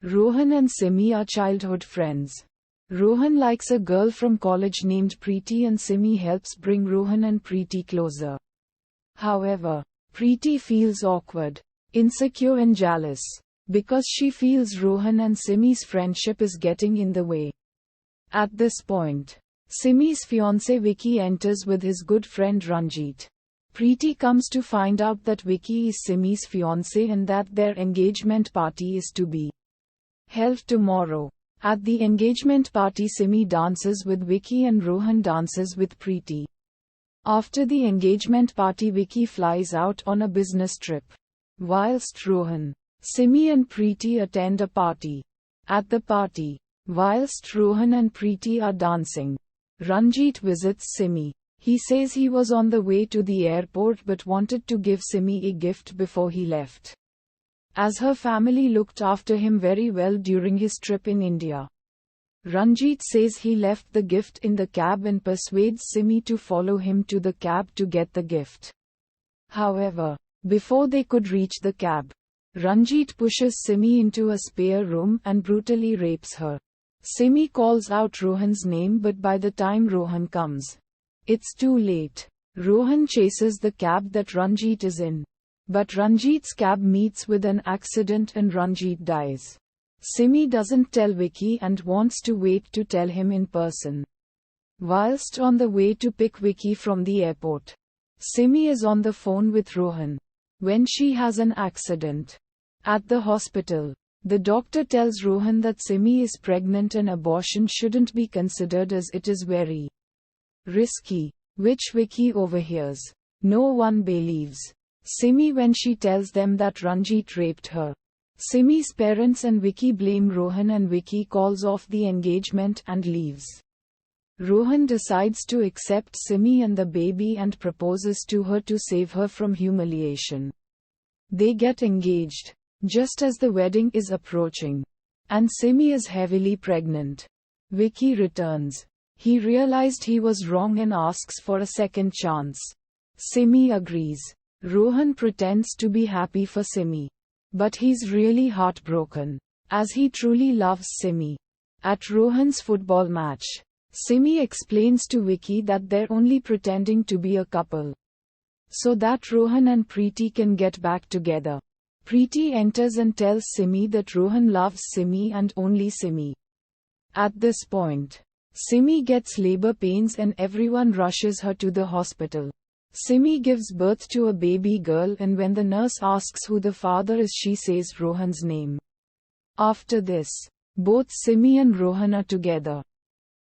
Rohan and Simi are childhood friends. Rohan likes a girl from college named Preeti and Simi helps bring Rohan and Preeti closer. However, Preeti feels awkward, insecure and jealous, because she feels Rohan and Simi's friendship is getting in the way. At this point, Simi's fiancé Vicky enters with his good friend Ranjit. Preeti comes to find out that Vicky is Simi's fiancé and that their engagement party is to be held tomorrow. At the engagement party, Simi dances with Vicky and Rohan dances with Preeti. After the engagement party, Vicky flies out on a business trip, whilst Rohan, Simi and Preeti attend a party. At the party, whilst Rohan and Preeti are dancing, Ranjit visits Simi. He says he was on the way to the airport but wanted to give Simi a gift before he left, as her family looked after him very well during his trip in India. Ranjit says he left the gift in the cab and persuades Simi to follow him to the cab to get the gift. However, before they could reach the cab, Ranjit pushes Simi into a spare room and brutally rapes her. Simi calls out Rohan's name, but by the time Rohan comes, it's too late. Rohan chases the cab that Ranjit is in, but Ranjit's cab meets with an accident and Ranjit dies. Simi doesn't tell Vicky and wants to wait to tell him in person. Whilst on the way to pick Vicky from the airport, Simi is on the phone with Rohan when she has an accident. At the hospital, the doctor tells Rohan that Simi is pregnant and abortion shouldn't be considered as it is very risky, which Vicky overhears. No one believes Simi when she tells them that Ranjit raped her. Simi's parents and Vicky blame Rohan and Vicky calls off the engagement and leaves. Rohan decides to accept Simi and the baby and proposes to her to save her from humiliation. They get engaged just as the wedding is approaching, and Simi is heavily pregnant. Vicky returns. He realized he was wrong and asks for a second chance. Simi agrees. Rohan pretends to be happy for Simi, but he's really heartbroken, as he truly loves Simi. At Rohan's football match, Simi explains to Vicky that they're only pretending to be a couple, so that Rohan and Preeti can get back together. Preeti enters and tells Simi that Rohan loves Simi and only Simi. At this point, Simi gets labor pains and everyone rushes her to the hospital. Simi gives birth to a baby girl, and when the nurse asks who the father is, she says Rohan's name. After this, both Simi and Rohan are together.